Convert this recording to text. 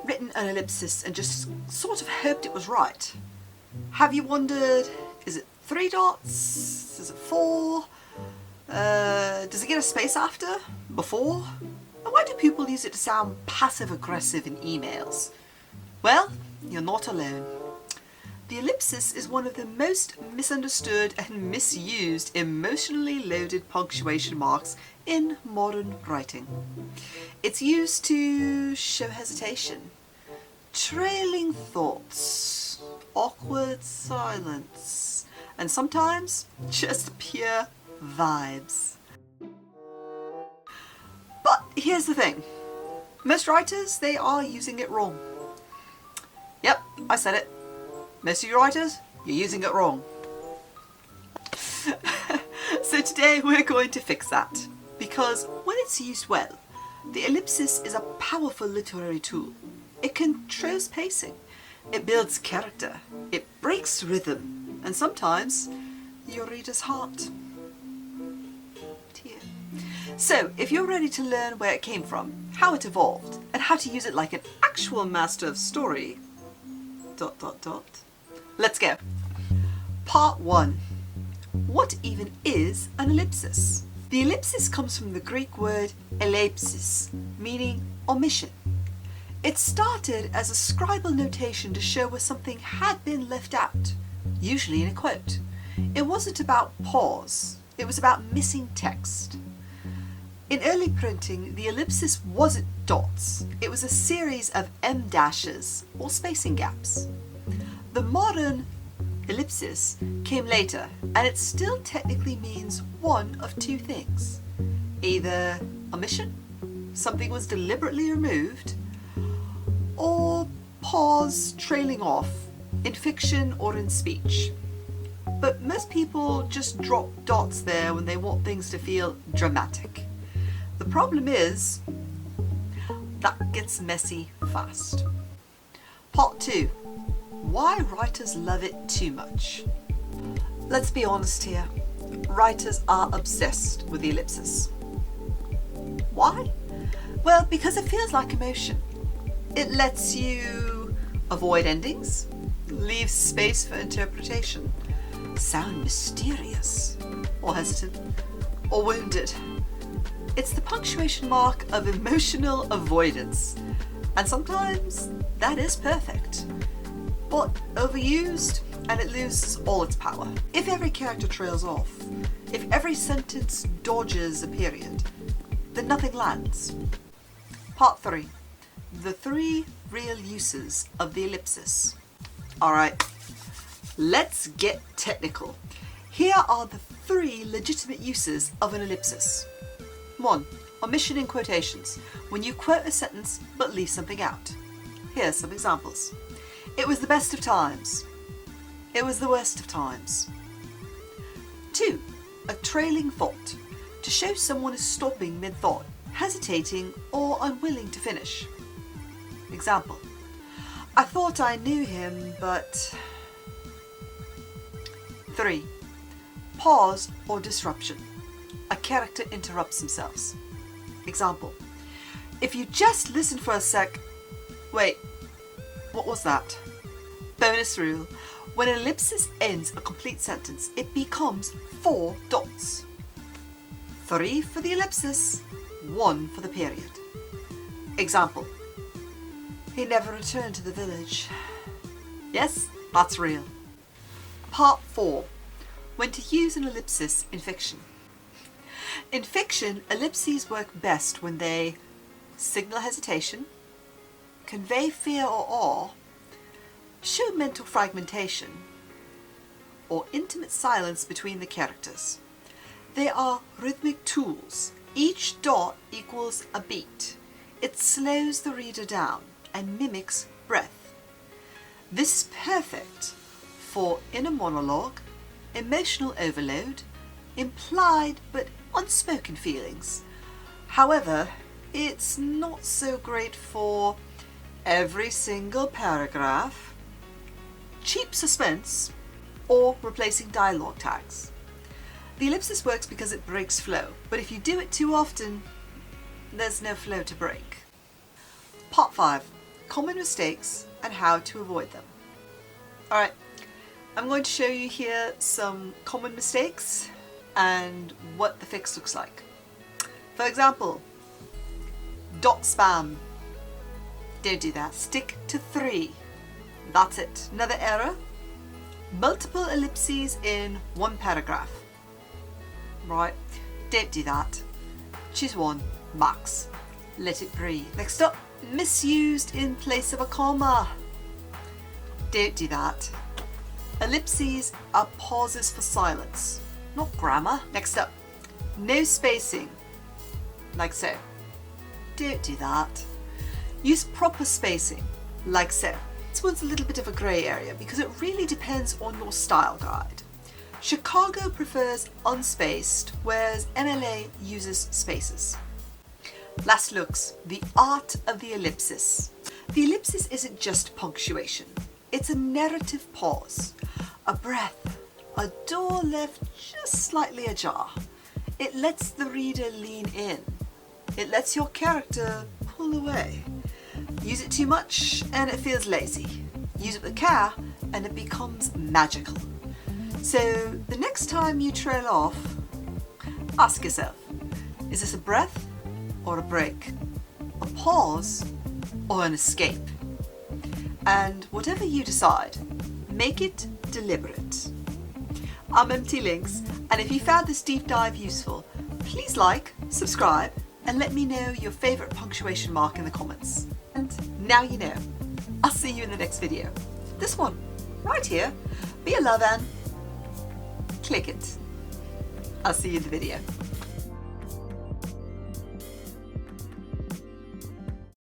written an ellipsis and just sort of hoped it was right? Have you wondered, is it 3 dots? Is it 4? Does it get a space after? Before? And why do people use it to sound passive-aggressive in emails? Well, you're not alone. The ellipsis is one of the most misunderstood and misused emotionally loaded punctuation marks in modern writing. It's used to show hesitation, trailing thoughts, awkward silence, and sometimes just pure vibes. But here's the thing. Most writers, they are using it wrong. Yep, I said it. Most of you writers, you're using it wrong. So today we're going to fix that. Because when it's used well, the ellipsis is a powerful literary tool. It controls pacing, it builds character, it breaks rhythm, and sometimes your reader's heart. Tear. So if you're ready to learn where it came from, how it evolved, and how to use it like an actual master of story, ... Let's go. Part 1. What even is an ellipsis? The ellipsis comes from the Greek word ellipsis, meaning omission. It started as a scribal notation to show where something had been left out, usually in a quote. It wasn't about pause, it was about missing text. In early printing, the ellipsis wasn't dots, it was a series of em dashes or spacing gaps. The modern ellipsis came later, and it still technically means one of two things. Either omission, something was deliberately removed, or pause, trailing off, in fiction or in speech. But most people just drop dots there when they want things to feel dramatic. The problem is, that gets messy fast. Part 2. Why writers love it too much. Let's be honest here. Writers are obsessed with the ellipsis. Why? Well, because it feels like emotion. It lets you avoid endings, leave space for interpretation, sound mysterious, or hesitant, or wounded. It's the punctuation mark of emotional avoidance, and sometimes that is perfect. But overused, and it loses all its power. If every character trails off, if every sentence dodges a period, then nothing lands. Part 3. The 3 real uses of the ellipsis. Alright, let's get technical. Here are the 3 legitimate uses of an ellipsis. 1. Omission in quotations, when you quote a sentence but leave something out. Here's some examples. It was the best of times. It was the worst of times. 2. A trailing thought, to show someone is stopping mid-thought, hesitating or unwilling to finish. Example. I thought I knew him, but... 3. Pause or disruption. A character interrupts themselves. Example. If you just listen for a sec... Wait, what was that? Bonus rule. When an ellipsis ends a complete sentence, it becomes 4 dots. 3 for the ellipsis, 1 for the period. Example. He never returned to the village. Yes, that's real. Part 4. When to use an ellipsis in fiction. In fiction, ellipses work best when they signal hesitation, convey fear or awe, show mental fragmentation, or intimate silence between the characters. They are rhythmic tools. Each dot equals a beat. It slows the reader down and mimics breath. This is perfect for inner monologue, emotional overload, implied but unspoken feelings. However, it's not so great for every single paragraph, cheap suspense, or replacing dialogue tags. The ellipsis works because it breaks flow, but if you do it too often, there's no flow to break. Part 5. common mistakes and how to avoid them. Alright, I'm going to show you here some common mistakes and what the fix looks like. For example, dot spam. Don't do that. Stick to 3. That's it. Another error. Multiple ellipses in one paragraph. Right, don't do that. Choose one, max. Let it breathe. Next up, misused in place of a comma. Don't do that. Ellipses are pauses for silence, not grammar. Next up, no spacing, like so. Don't do that. Use proper spacing, like so. This one's a little bit of a grey area because it really depends on your style guide. Chicago prefers unspaced, whereas MLA uses spaces. Last looks, the art of the ellipsis. The ellipsis isn't just punctuation. It's a narrative pause, a breath, a door left just slightly ajar. It lets the reader lean in. It lets your character pull away. Use it too much and it feels lazy. Use it with care and it becomes magical. So the next time you trail off, ask yourself, is this a breath or a break? A pause or an escape? And whatever you decide, make it deliberate. I'm MT Lynx, and if you found this deep dive useful, please like, subscribe, and let me know your favourite punctuation mark in the comments. And now you know. I'll see you in the next video. This one, right here. Be a love and click it. I'll see you in the video.